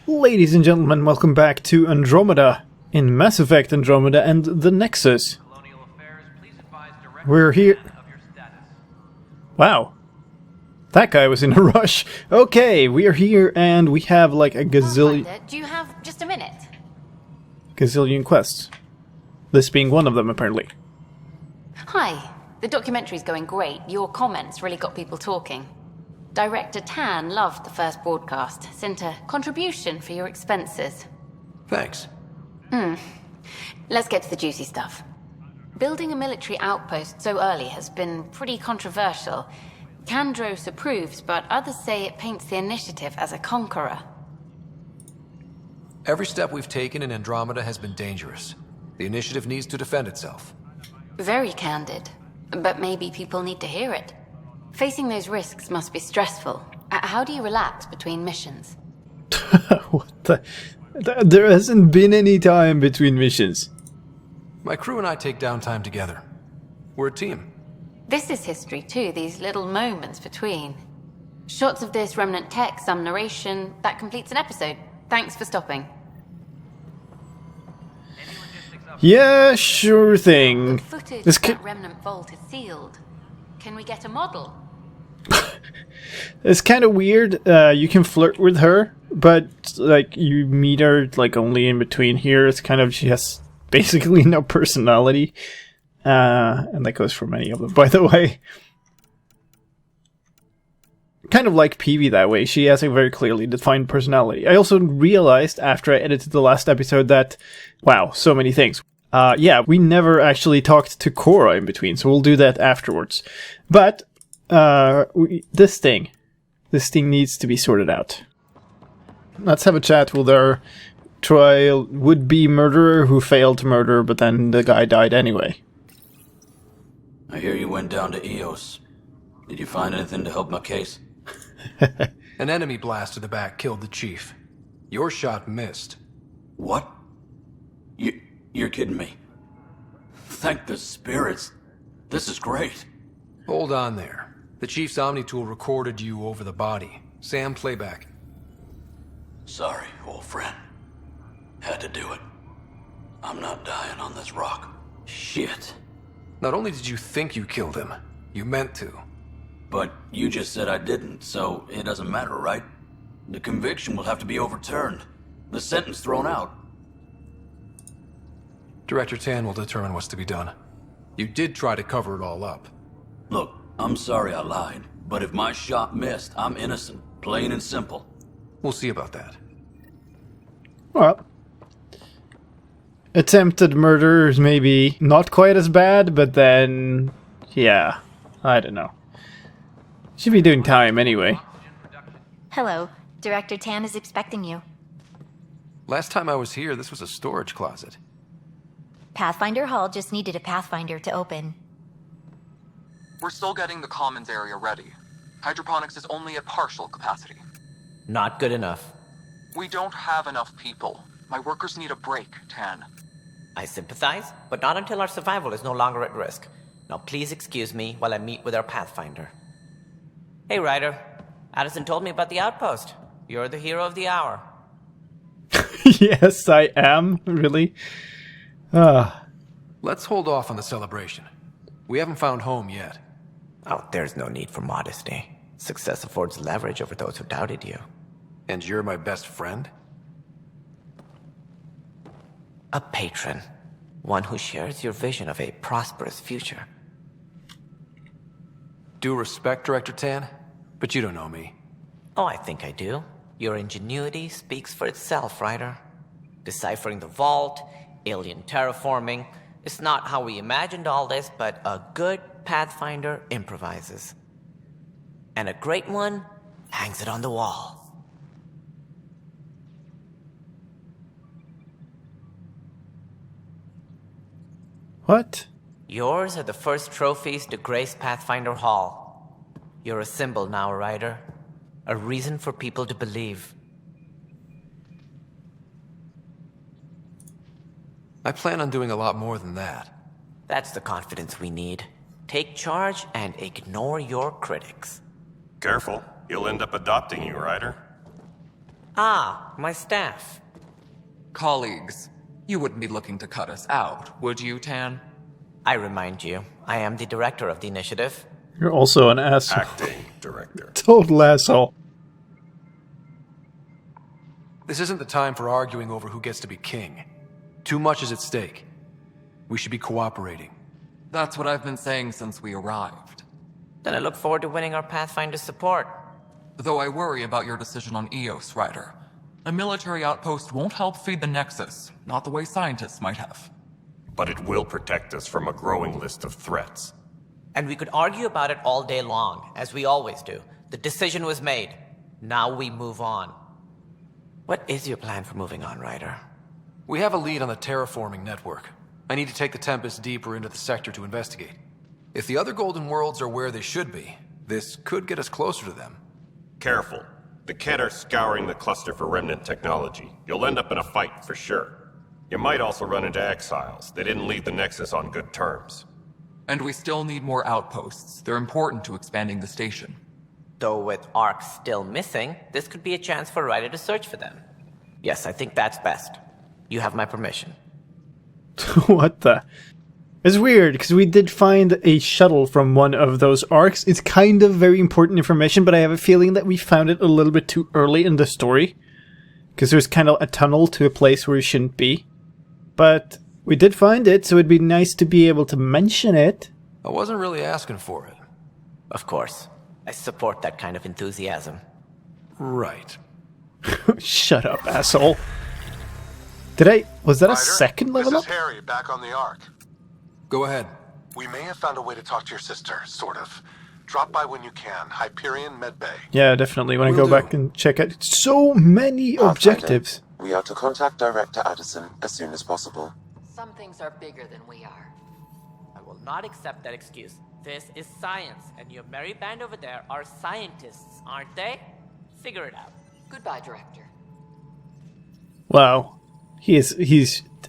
Ladies and gentlemen, welcome back to Andromeda in Mass Effect Andromeda and the Nexus. We're here. Wow. That guy was in a rush. Okay, we are here and we have like a gazillion... Do you have just a minute? Gazillion quests. This being one of them, apparently. Hi. The documentary's going great. Your comments really got people talking. Director Tan loved the first broadcast. Sent a contribution for your expenses. Thanks. Let's get to the juicy stuff. Building a military outpost so early has been pretty controversial. Kandros approves, but others say it paints the initiative as a conqueror. Every step we've taken in Andromeda has been dangerous. The initiative needs to defend itself. Very candid. But maybe people need to hear it. Facing those risks must be stressful. How do you relax between missions? What the... There hasn't been any time between missions. My crew and I take downtime together. We're a team. This is history too, these little moments between. Shots of this remnant tech, some narration, that completes an episode. Thanks for stopping. Yeah, sure thing. The footage of that remnant vault is sealed. Can we get a model? It's kind of weird. You can flirt with her, but like you meet her like only in between here. It's kind of, she has basically no personality. And that goes for many of them, by the way. Kind of like Peavy that way. She has a very clearly defined personality. I also realized after I edited the last episode that, wow, so many things. Yeah, we never actually talked to Cora in between, so we'll do that afterwards. But, this thing needs to be sorted out. Let's have a chat with our trial would-be murderer who failed to murder, but then the guy died anyway. I hear you went down to EOS. Did you find anything to help my case? An enemy blast to the back killed the chief. Your shot missed. What? You're kidding me. Thank the spirits. This is great. Hold on there. The chief's Omni tool recorded you over the body. Sam, playback. Sorry, old friend. Had to do it. I'm not dying on this rock. Shit. Not only did you think you killed him, you meant to. But you just said I didn't, so it doesn't matter, right? The conviction will have to be overturned. The sentence thrown out. Director Tan will determine what's to be done. You did try to cover it all up. Look, I'm sorry I lied, but if my shot missed, I'm innocent. Plain and simple. We'll see about that. Well, attempted murder is maybe not quite as bad, but then, yeah, I don't know. Should be doing time anyway. Hello. Director Tan is expecting you. Last time I was here, this was a storage closet. Pathfinder Hall just needed a Pathfinder to open. We're still getting the commons area ready. Hydroponics is only at partial capacity. Not good enough. We don't have enough people. My workers need a break, Tan. I sympathize, but not until our survival is no longer at risk. Now please excuse me while I meet with our Pathfinder. Hey, Ryder. Addison told me about the outpost. You're the hero of the hour. Yes, I am. Really? Let's hold off on the celebration. We haven't found home yet. Oh, there's no need for modesty. Success affords leverage over those who doubted you. And you're my best friend? A patron. One who shares your vision of a prosperous future. Due respect, Director Tan, but you don't know me. Oh, I think I do. Your ingenuity speaks for itself, Ryder. Deciphering the vault, alien terraforming. It's not how we imagined all this, but a good Pathfinder improvises. And a great one hangs it on the wall. What? Yours are the first trophies to grace Pathfinder Hall. You're a symbol now, Ryder. A reason for people to believe. I plan on doing a lot more than that. That's the confidence we need. Take charge and ignore your critics. Careful, he'll end up adopting you, Ryder. Ah, my staff. Colleagues, you wouldn't be looking to cut us out, would you, Tan? I remind you, I am the director of the initiative. You're also an asshole. Acting director. Total asshole. This isn't the time for arguing over who gets to be king. Too much is at stake. We should be cooperating. That's what I've been saying since we arrived. Then I look forward to winning our Pathfinder support. Though I worry about your decision on Eos, Ryder. A military outpost won't help feed the Nexus, not the way scientists might have. But it will protect us from a growing list of threats. And we could argue about it all day long, as we always do. The decision was made. Now we move on. What is your plan for moving on, Ryder? We have a lead on the terraforming network. I need to take the Tempest deeper into the sector to investigate. If the other Golden Worlds are where they should be, this could get us closer to them. Careful. The Kett are scouring the cluster for remnant technology. You'll end up in a fight for sure. You might also run into exiles. They didn't leave the Nexus on good terms. And we still need more outposts. They're important to expanding the station. Though with Ark still missing, this could be a chance for Ryder to search for them. Yes, I think that's best. You have my permission. What the? It's weird, because we did find a shuttle from one of those arcs. It's kind of very important information, but I have a feeling that we found it a little bit too early in the story. Because there's kind of a tunnel to a place where it shouldn't be. But we did find it, so it'd be nice to be able to mention it. I wasn't really asking for it. Of course. I support that kind of enthusiasm. Right. Shut up, asshole. Was that a second level up? This is Harry, back on the Ark. Go ahead. We may have found a way to talk to your sister, sort of. Drop by when you can. Hyperion Medbay. Yeah, definitely. When I Will go back do. and check out so many objectives. We are to contact Director Addison as soon as possible. Some things are bigger than we are. I will not accept that excuse. This is science, and your merry band over there are scientists, aren't they? Figure it out. Goodbye, Director. Wow.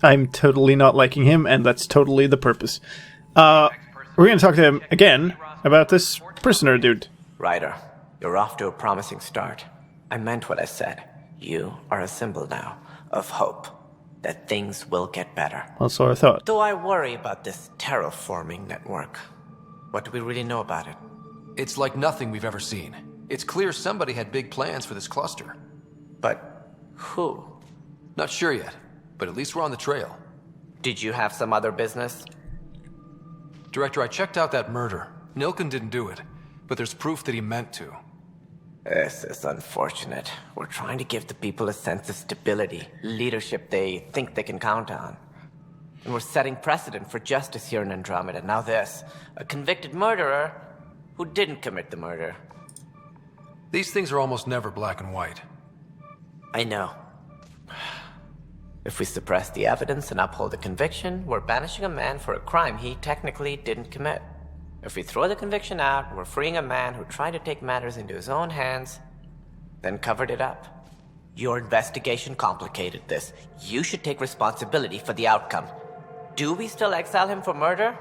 I'm totally not liking him, and that's totally the purpose. We're gonna talk to him again about this prisoner dude. Ryder, you're off to a promising start. I meant what I said. You are a symbol now of hope that things will get better. Well, so I thought. Though I worry about this terraforming network. What do we really know about it? It's like nothing we've ever seen. It's clear somebody had big plans for this cluster. But who? Not sure yet, but at least we're on the trail. Did you have some other business? Director, I checked out that murder. Nilken didn't do it, but there's proof that he meant to. This is unfortunate. We're trying to give the people a sense of stability, leadership they think they can count on. And we're setting precedent for justice here in Andromeda. Now this, a convicted murderer who didn't commit the murder. These things are almost never black and white. I know. If we suppress the evidence and uphold the conviction, we're banishing a man for a crime he technically didn't commit. If we throw the conviction out, we're freeing a man who tried to take matters into his own hands, then covered it up. Your investigation complicated this. You should take responsibility for the outcome. Do we still exile him for murder?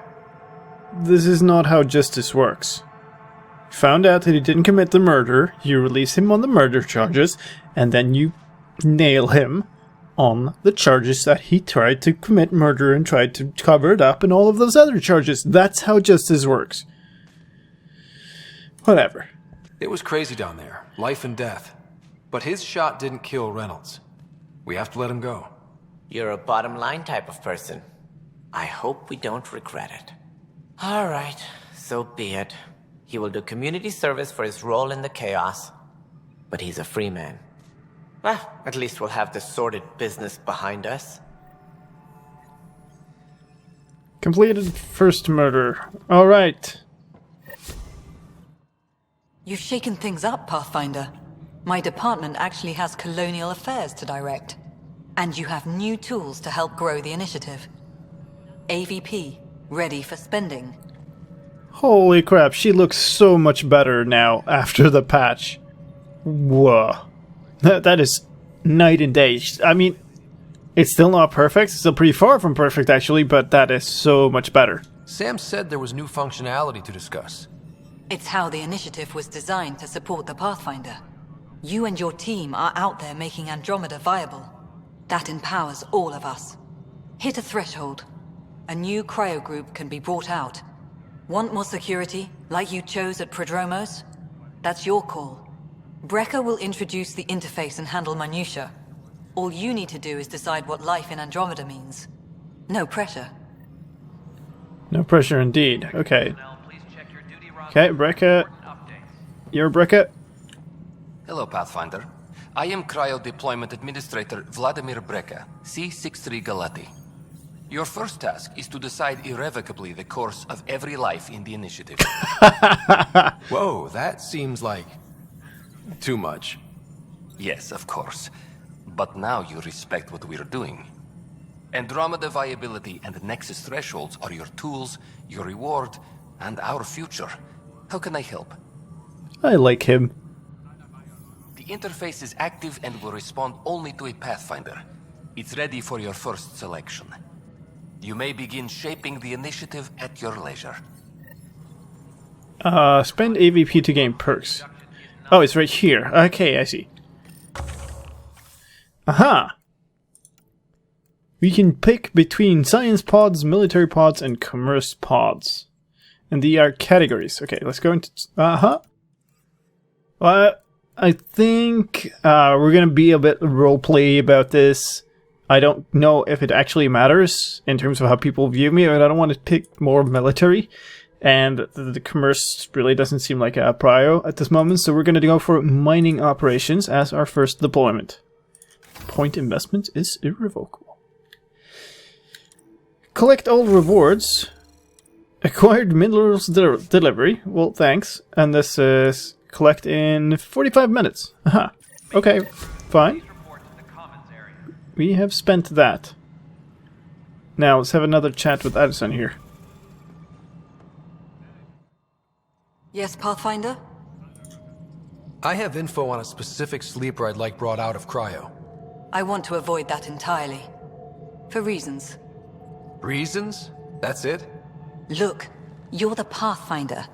This is not how justice works. You found out that he didn't commit the murder, you release him on the murder charges, and then you nail him on the charges that he tried to commit murder and tried to cover it up and all of those other charges. That's how justice works. Whatever. It was crazy down there, life and death. But his shot didn't kill Reynolds. We have to let him go. You're a bottom line type of person. I hope we don't regret it. All right, so be it. He will do community service for his role in the chaos. But he's a free man. Well, at least we'll have this sordid business behind us. Completed first murder. Alright. You've shaken things up, Pathfinder. My department actually has colonial affairs to direct. And you have new tools to help grow the initiative. AVP, ready for spending. Holy crap, she looks so much better now after the patch. Whoa. That is night and day. I mean, it's still not perfect. It's still pretty far from perfect, actually, but that is so much better. Sam said there was new functionality to discuss. It's how the initiative was designed to support the Pathfinder. You and your team are out there making Andromeda viable. That empowers all of us. Hit a threshold. A new cryo group can be brought out. Want more security, like you chose at Prodromos? That's your call. Brecker will introduce the interface and handle minutiae. All you need to do is decide what life in Andromeda means. No pressure. No pressure indeed. Okay. Okay, Brecker. You're Brecker? Hello, Pathfinder. I am Cryo Deployment Administrator Vladimir Brecker, C-63 Galati. Your first task is to decide irrevocably the course of every life in the initiative. Whoa, that seems like too much. Yes, of course. But now you respect what we're doing. Andromeda viability and Nexus thresholds are your tools, your reward, and our future. How can I help? I like him. The interface is active and will respond only to a Pathfinder. It's ready for your first selection. You may begin shaping the initiative at your leisure. Spend AVP to gain perks. Oh, it's right here. Okay, I see. Aha! We can pick between science pods, military pods, and commerce pods. And the are categories. Okay, let's go into... Well, I think we're gonna be a bit roleplay about this. I don't know if it actually matters in terms of how people view me, but I don't want to pick more military. And the commerce really doesn't seem like a prio at this moment, so we're gonna go for mining operations as our first deployment. Point investment is irrevocable. Collect all rewards. Acquired minerals delivery. Well, thanks. And this is collect in 45 minutes. Aha. Okay, fine. We have spent that. Now, let's have another chat with Addison here. Yes, Pathfinder? I have info on a specific sleeper I'd like brought out of cryo. I want to avoid that entirely. For reasons. Reasons? That's it? Look, you're the Pathfinder.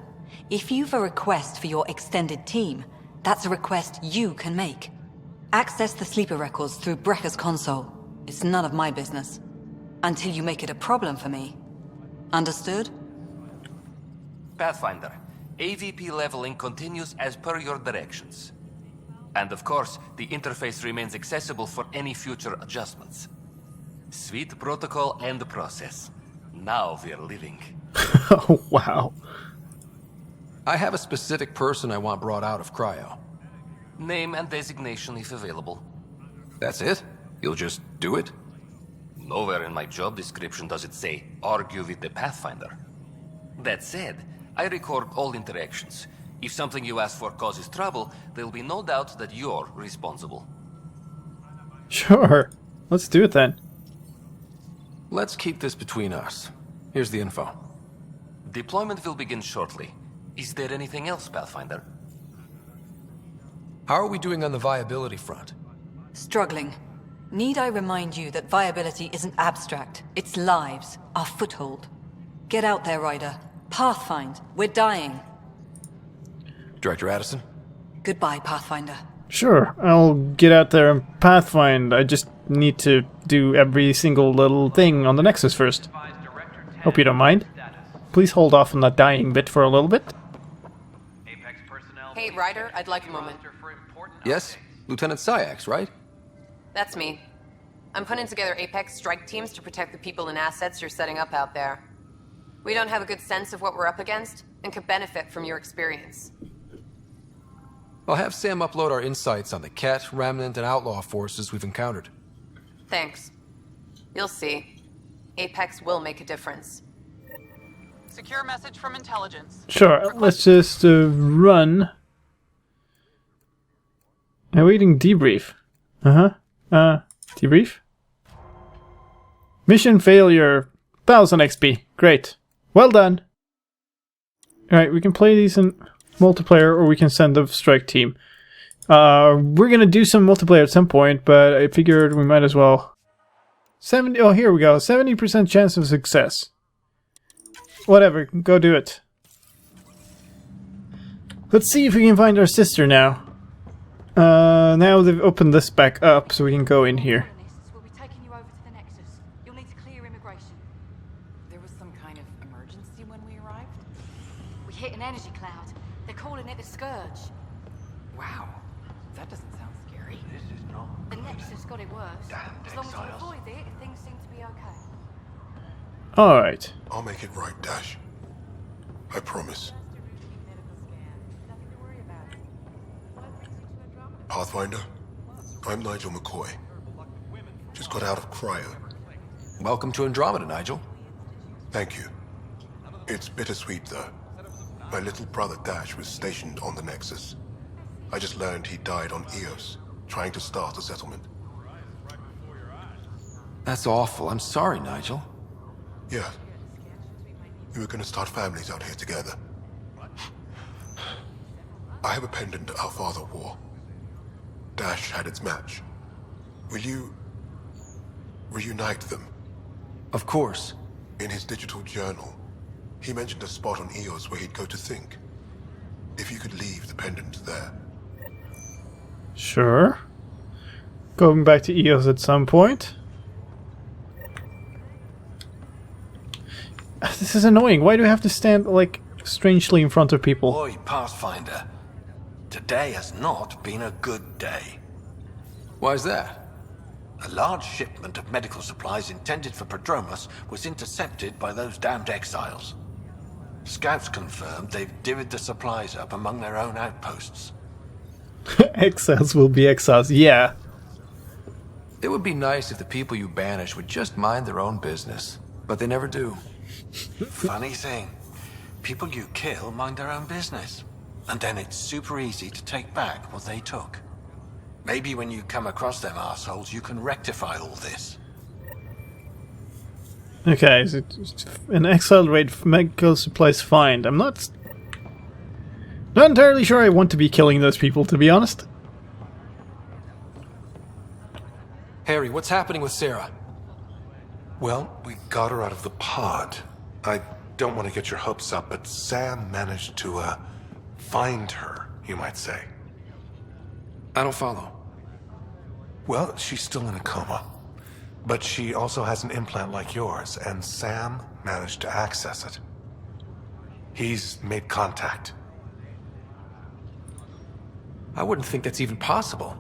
If you've a request for your extended team, that's a request you can make. Access the sleeper records through Brecker's console. It's none of my business. Until you make it a problem for me. Understood? Pathfinder, AVP leveling continues as per your directions. And of course, the interface remains accessible for any future adjustments. Sweet protocol and process. Now we're living. Oh, wow. I have a specific person I want brought out of cryo. Name and designation if available. That's it? You'll just do it? Nowhere in my job description does it say, argue with the Pathfinder. That said, I record all interactions. If something you ask for causes trouble, there'll be no doubt that you're responsible. Sure. Let's do it then. Let's keep this between us. Here's the info. Deployment will begin shortly. Is there anything else, Pathfinder? How are we doing on the viability front? Struggling. Need I remind you that viability isn't abstract. It's lives, our foothold. Get out there, Ryder. Pathfind. We're dying. Director Addison? Goodbye, Pathfinder. Sure, I'll get out there and pathfind. I just need to do every single little thing on the Nexus first. Hope you don't mind. Please hold off on that dying bit for a little bit. Hey, Ryder, I'd like a moment. Yes? Lieutenant Syax, right? That's me. I'm putting together Apex strike teams to protect the people and assets you're setting up out there. We don't have a good sense of what we're up against, and could benefit from your experience. I'll have Sam upload our insights on the Ket, Remnant, and Outlaw forces we've encountered. Thanks. You'll see. Apex will make a difference. Secure message from intelligence. Sure, let's just run. Awaiting debrief. Debrief? Mission failure. 1000 XP. Great. Well done. Alright, we can play these in multiplayer or we can send a strike team. We're gonna do some multiplayer at some point, but I figured we might as well. Oh, here we go. 70% chance of success. Whatever, go do it. Let's see if we can find our sister now. Now they've opened this back up, so we can go in here. We'll be taking you over to the Nexus. You'll need to clear immigration. There was some kind of emergency when we arrived? We hit an energy cloud. They're calling it the Scourge. Wow. That doesn't sound scary. This is not The Nexus got it worse. As long as you exiles. avoid it, things seem to be okay. Alright. I'll make it right, Dash. I promise. Pathfinder, I'm Nigel McCoy. Just got out of cryo. Welcome to Andromeda, Nigel. Thank you. It's bittersweet, though. My little brother Dash was stationed on the Nexus. I just learned he died on Eos, trying to start a settlement. That's awful. I'm sorry, Nigel. Yeah. We were gonna start families out here together. I have a pendant our father wore. Dash had its match. Will you reunite them? Of course. In his digital journal, he mentioned a spot on Eos where he'd go to think. If you could leave the pendant there. Sure. Going back to Eos at some point. This is annoying. Why do we have to stand, like, strangely in front of people? Oi, Pathfinder. Today has not been a good day. Why is that? A large shipment of medical supplies intended for Prodromos was intercepted by those damned exiles. Scouts confirmed they've divvied the supplies up among their own outposts. Exiles will be exiles, yeah. It would be nice if the people you banish would just mind their own business, but they never do. Funny thing, people you kill mind their own business, and then it's super easy to take back what they took. Maybe when you come across them assholes, you can rectify all this. Okay, is it an exile raid for medical supplies find? I'm not entirely sure I want to be killing those people, to be honest. Harry, what's happening with Sarah? Well, we got her out of the pod. I don't want to get your hopes up, but Sam managed to, find her, you might say. I don't follow. Well, she's still in a coma. But she also has an implant like yours, and Sam managed to access it. He's made contact. I wouldn't think that's even possible.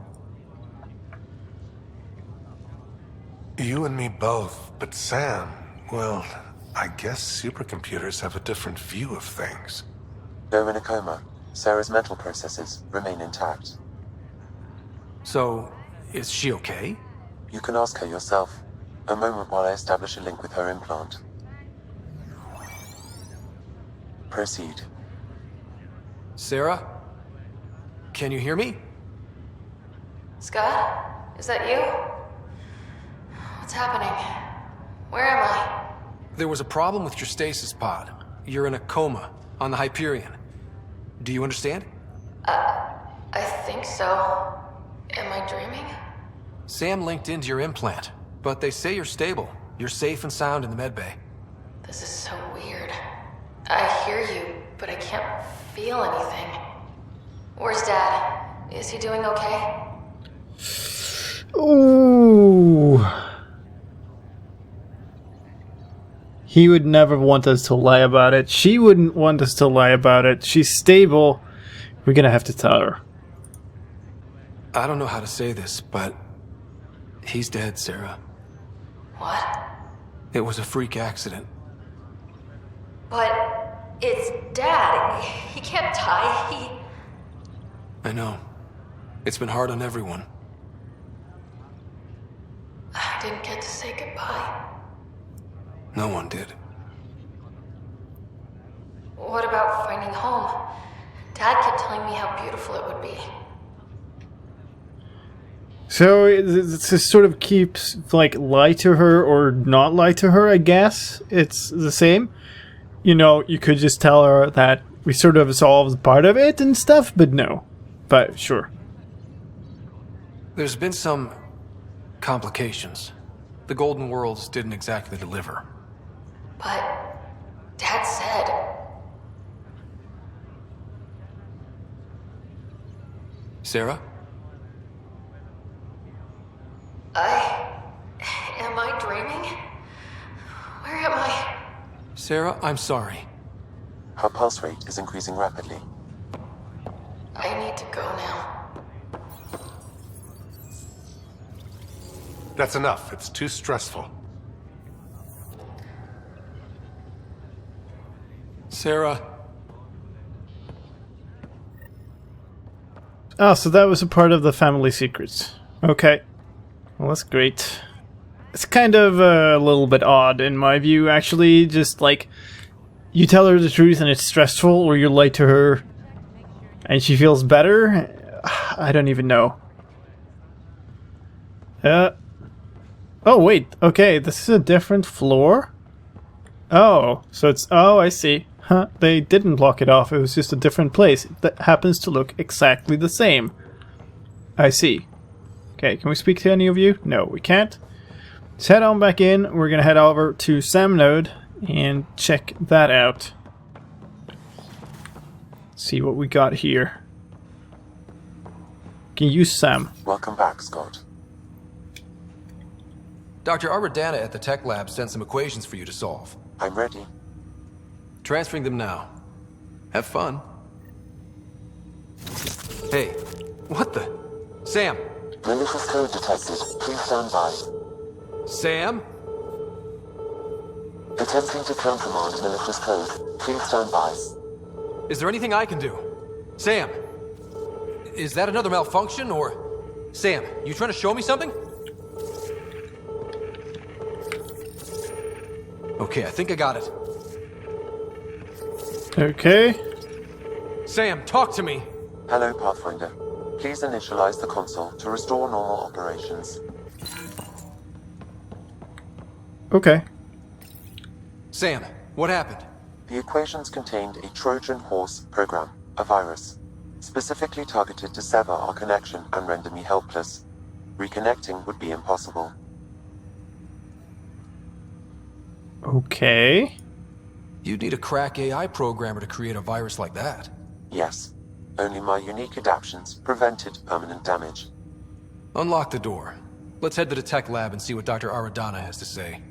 You and me both, but Sam, well, I guess supercomputers have a different view of things. Though in a coma, Sarah's mental processes remain intact. So, is she okay? You can ask her yourself. A moment while I establish a link with her implant. Proceed. Sarah? Can you hear me? Scott? Is that you? What's happening? Where am I? There was a problem with your stasis pod. You're in a coma on the Hyperion. Do you understand? I think so. Am I dreaming? Sam linked into your implant, but they say you're stable. You're safe and sound in the medbay. This is so weird. I hear you, but I can't feel anything. Where's Dad? Is he doing okay? Ooh. He would never want us to lie about it. She wouldn't want us to lie about it. She's stable. We're gonna have to tell her. I don't know how to say this, but he's dead, Sarah. What? It was a freak accident. But it's Dad. He can't die. I know. It's been hard on everyone. I didn't get to say goodbye. No one did. What about finding home? Dad kept telling me how beautiful it would be. So this sort of keeps, like, lie to her or not lie to her, I guess. It's the same. You know, you could just tell her that we sort of solved part of it and stuff, but no. But sure. There's been some complications. The Golden Worlds didn't exactly deliver. But Dad said... Sarah? Am I dreaming? Where am I? Sarah, I'm sorry. Her pulse rate is increasing rapidly. I need to go now. That's enough. It's too stressful. Sarah. Oh, so that was a part of the family secrets. Okay. Well, that's great. It's kind of a little bit odd in my view, actually. Just like, you tell her the truth and it's stressful, or you lie to her and she feels better? I don't even know. Oh, wait. Okay, this is a different floor? Oh, so it's... Oh, I see. Huh, they didn't block it off. It was just a different place that happens to look exactly the same. I see. Okay, can we speak to any of you? No, we can't. Let's head on back in. We're gonna head over to Sam Node and check that out. See what we got here. Can you use Sam? Welcome back, Scott. Dr. Arbordana at the tech lab sent some equations for you to solve. I'm ready. Transferring them now. Have fun. Hey, what the? Sam! Malicious code detected. Please stand by. Sam? Attempting to countermand malicious code. Please stand by. Is there anything I can do? Sam! Is that another malfunction, or... Sam, you trying to show me something? Okay, I think I got it. Okay. Sam, talk to me! Hello, Pathfinder. Please initialize the console to restore normal operations. Okay. Sam, what happened? The equations contained a Trojan horse program, a virus, specifically targeted to sever our connection and render me helpless. Reconnecting would be impossible. Okay. You'd need a crack AI programmer to create a virus like that. Yes. Only my unique adaptions prevented permanent damage. Unlock the door. Let's head to the tech lab and see what Dr. Aradana has to say.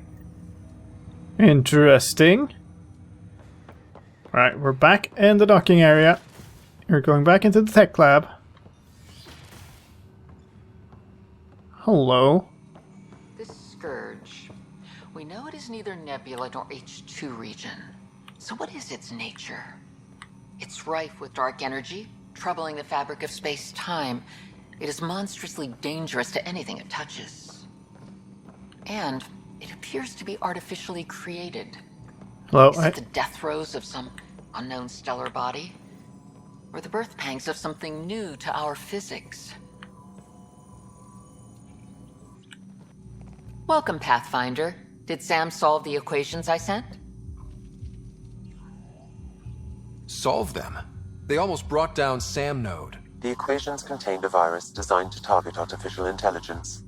Interesting. Right, we're back in the docking area. We're going back into the tech lab. Hello. This scourge. We know it is neither nebula nor H2 region. So what is its nature? It's rife with dark energy, troubling the fabric of space-time. It is monstrously dangerous to anything it touches. And it appears to be artificially created. Hello. Is it the death throes of some unknown stellar body? Or the birth pangs of something new to our physics? Welcome, Pathfinder. Did Sam solve the equations I sent? Solve them? They almost brought down Sam Node. The equations contained a virus designed to target artificial intelligence.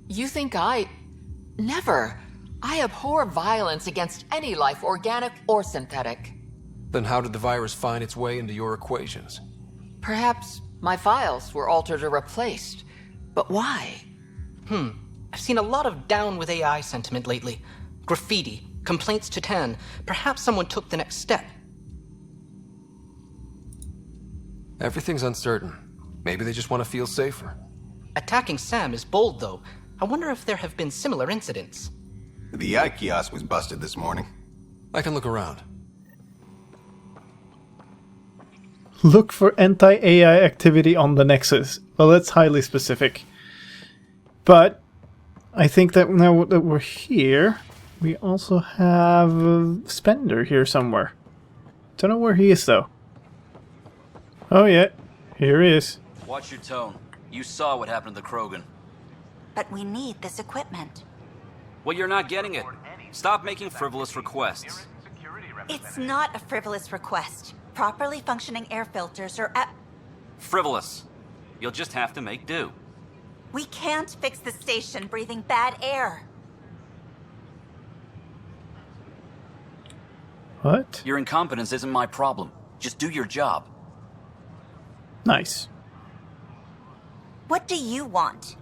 You think I... Never. I abhor violence against any life, organic or synthetic. Then how did the virus find its way into your equations? Perhaps my files were altered or replaced. But why? I've seen a lot of down with AI sentiment lately. Graffiti, complaints to 10. Perhaps someone took the next step. Everything's uncertain. Maybe they just want to feel safer. Attacking Sam is bold, though. I wonder if there have been similar incidents. The AI kiosk was busted this morning. I can look around. Look for anti-AI activity on the Nexus. Well, that's highly specific. But I think that now that we're here, we also have Spender here somewhere. Don't know where he is, though. Oh, yeah. Here he is. Watch your tone. You saw what happened to the Krogan. But we need this equipment. Well, you're not getting it. Stop making frivolous requests. It's not a frivolous request. Properly functioning air filters are Frivolous. You'll just have to make do. We can't fix the station breathing bad air. What? Your incompetence isn't my problem. Just do your job. Nice. What do you want?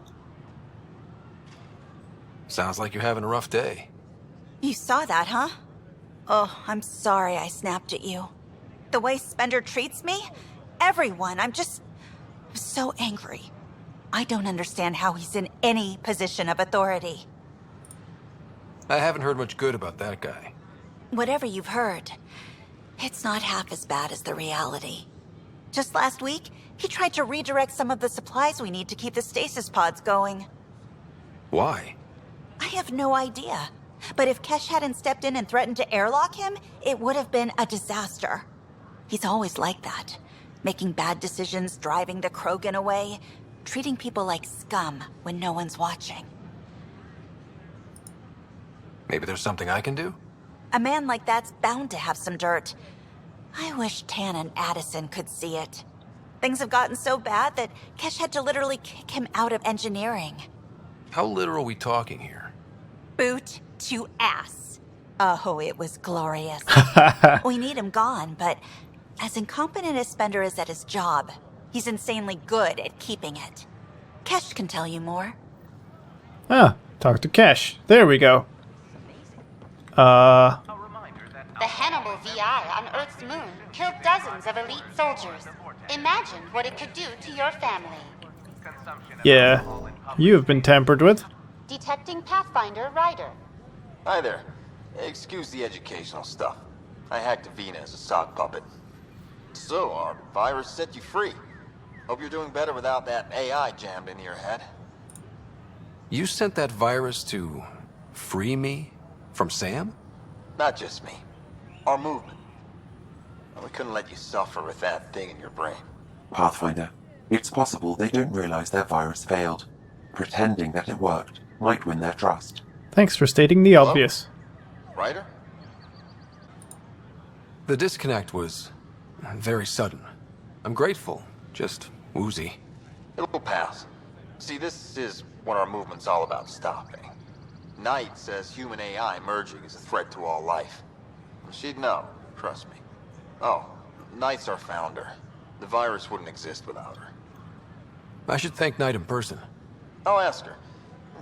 Sounds like you're having a rough day. You saw that, huh? Oh, I'm sorry I snapped at you. The way Spender treats me? Everyone, I'm so angry. I don't understand how he's in any position of authority. I haven't heard much good about that guy. Whatever you've heard, it's not half as bad as the reality. Just last week, he tried to redirect some of the supplies we need to keep the stasis pods going. Why? I have no idea. But if Kesh hadn't stepped in and threatened to airlock him, it would have been a disaster. He's always like that. Making bad decisions, driving the Krogan away, treating people like scum when no one's watching. Maybe there's something I can do? A man like that's bound to have some dirt. I wish Tan and Addison could see it. Things have gotten so bad that Kesh had to literally kick him out of engineering. How literal are we talking here? Boot to ass. Oh, it was glorious. We need him gone, but as incompetent as Spender is at his job, he's insanely good at keeping it. Kesh can tell you more. Ah, talk to Kesh. There we go. The Hannibal VI on Earth's moon killed dozens of elite soldiers. Imagine what it could do to your family. Yeah, you have been tampered with. Detecting Pathfinder Ryder. Hi there. Excuse the educational stuff. I hacked Avena as a sock puppet. So, our virus set you free. Hope you're doing better without that AI jammed into your head. You sent that virus to free me from Sam? Not just me. Our movement. We couldn't let you suffer with that thing in your brain. Pathfinder, it's possible they don't realize their virus failed. Pretending that it worked might win their trust. Thanks for stating the obvious. Ryder? The disconnect was very sudden. I'm grateful, just woozy. It'll pass. See, this is what our movement's all about stopping. Knight says human AI merging is a threat to all life. She'd know, trust me. Oh, Knight's our founder. The virus wouldn't exist without her. I should thank Knight in person. I'll ask her.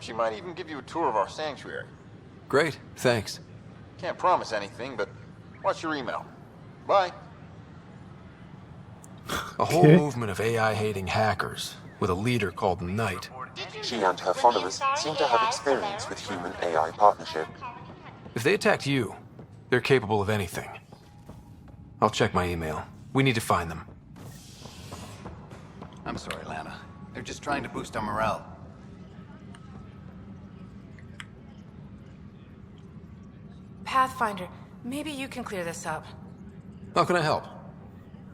She might even give you a tour of our sanctuary. Great, thanks. Can't promise anything, but watch your email. Bye. A whole movement of AI-hating hackers, with a leader called Knight. She and her followers seem to have experience with human-AI partnership. If they attacked you, they're capable of anything. I'll check my email. We need to find them. I'm sorry, Lana. They're just trying to boost our morale. Pathfinder, maybe you can clear this up. How can I help?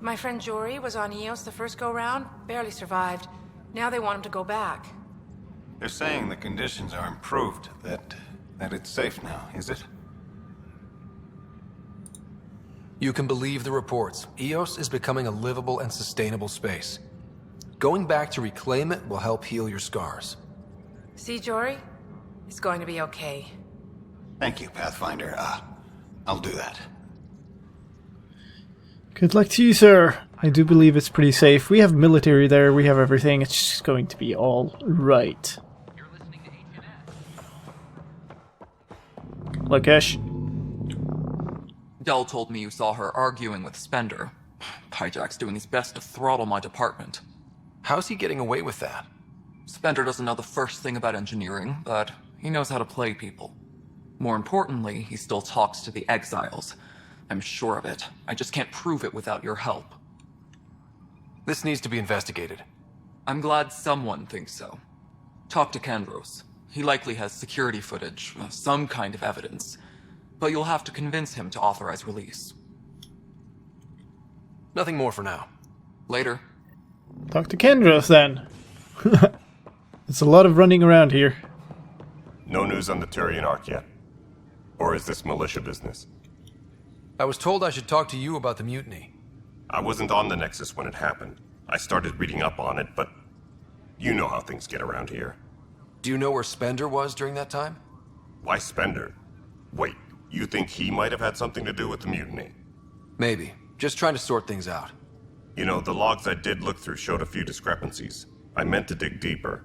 My friend Jory was on Eos the first go-round, barely survived. Now they want him to go back. They're saying the conditions are improved, that it's safe now, is it? You can believe the reports. Eos is becoming a livable and sustainable space. Going back to reclaim it will help heal your scars. See, Jory? It's going to be okay. Thank you, Pathfinder. I'll do that. Good luck to you, sir. I do believe it's pretty safe. We have military there, we have everything. It's just going to be all right. Lakesh. Dell told me you saw her arguing with Spender. Hijack's doing his best to throttle my department. How's he getting away with that? Spender doesn't know the first thing about engineering, but he knows how to play people. More importantly, he still talks to the exiles. I'm sure of it. I just can't prove it without your help. This needs to be investigated. I'm glad someone thinks so. Talk to Kandros. He likely has security footage, some kind of evidence. But you'll have to convince him to authorize release. Nothing more for now. Later. Talk to Kandros then. It's a lot of running around here. No news on the Turian Ark yet? Or is this militia business? I was told I should talk to you about the mutiny. I wasn't on the Nexus when it happened. I started reading up on it, but you know how things get around here. Do you know where Spender was during that time? Why Spender? Wait, you think he might have had something to do with the mutiny? Maybe. Just trying to sort things out. You know, the logs I did look through showed a few discrepancies. I meant to dig deeper.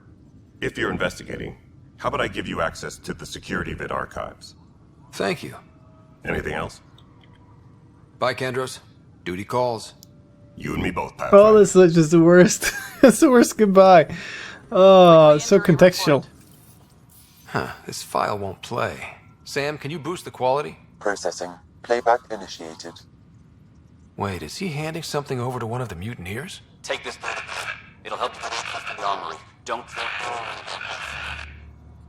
If you're investigating, How about I give you access to the security vid archives? Thank you. Anything else? Bye, Kendros. Duty calls. You and me both, Pathfinder. Oh, this is just the worst. It's the worst goodbye. Oh, it's so contextual. Huh, this file won't play. Sam, can you boost the quality? Processing. Playback initiated. Wait, is he handing something over to one of the mutineers? Take this. It'll help you the armory. Don't...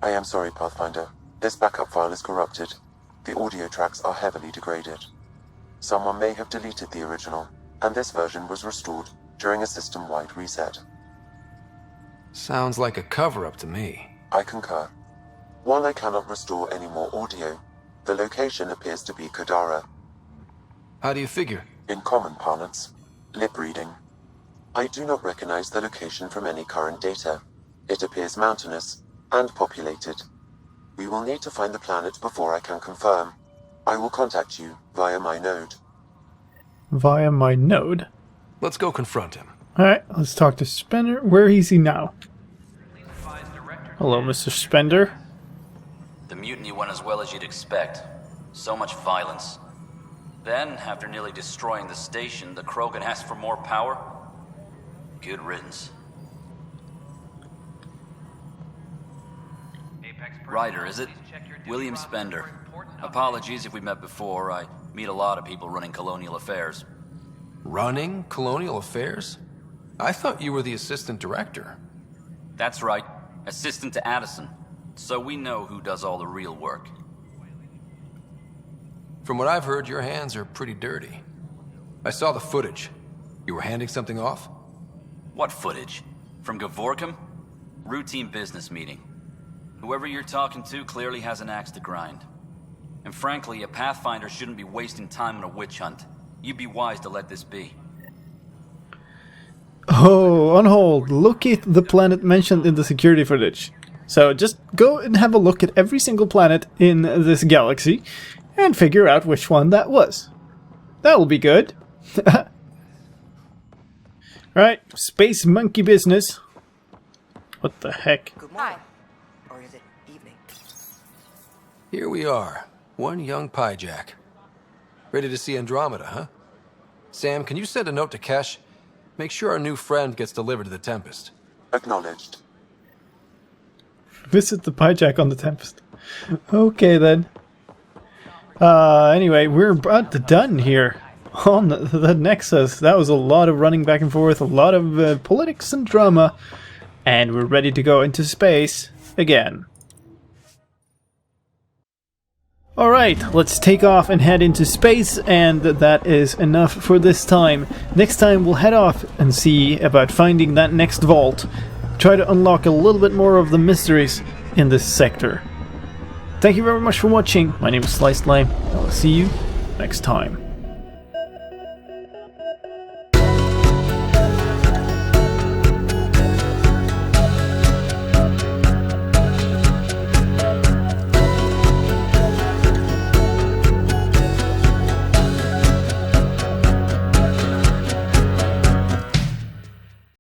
I am sorry, Pathfinder. This backup file is corrupted. The audio tracks are heavily degraded. Someone may have deleted the original, and this version was restored during a system-wide reset. Sounds like a cover-up to me. I concur. While I cannot restore any more audio, the location appears to be Kadara. How do you figure? In common parlance, lip reading. I do not recognize the location from any current data. It appears mountainous and populated. We will need to find the planet before I can confirm. I will contact you via my node. Via my node? Let's go confront him. Alright, let's talk to Spender. Where is he now? Hello, Mr. Spender. The mutiny went as well as you'd expect. So much violence. Then, after nearly destroying the station, the Krogan asked for more power? Good riddance. Ryder, is it? William Spender. Apologies if we met before. I meet a lot of people running colonial affairs. Running colonial affairs? I thought you were the assistant director. That's right. Assistant to Addison. So we know who does all the real work. From what I've heard, your hands are pretty dirty. I saw the footage. You were handing something off? What footage? From Gavorkum? Routine business meeting. Whoever you're talking to clearly has an axe to grind. And frankly, a Pathfinder shouldn't be wasting time on a witch hunt. You'd be wise to let this be. Oh, on hold. Locate the planet mentioned in the security footage. So just go and have a look at every single planet in this galaxy and figure out which one that was. That'll be good. Right, space monkey business. What the heck? Hi. Or is it evening? Here we are. One young piejack. Ready to see Andromeda, huh? Sam, can you send a note to Kesh? Make sure our new friend gets delivered to the Tempest. Acknowledged. Visit the piejack on the Tempest. Okay then. Anyway, we're about done here on the Nexus. That was a lot of running back and forth, a lot of politics and drama, and we're ready to go into space again. Alright, let's take off and head into space, and that is enough for this time. Next time we'll head off and see about finding that next vault. Try to unlock a little bit more of the mysteries in this sector. Thank you very much for watching. My name is slicedlime. I will see you next time.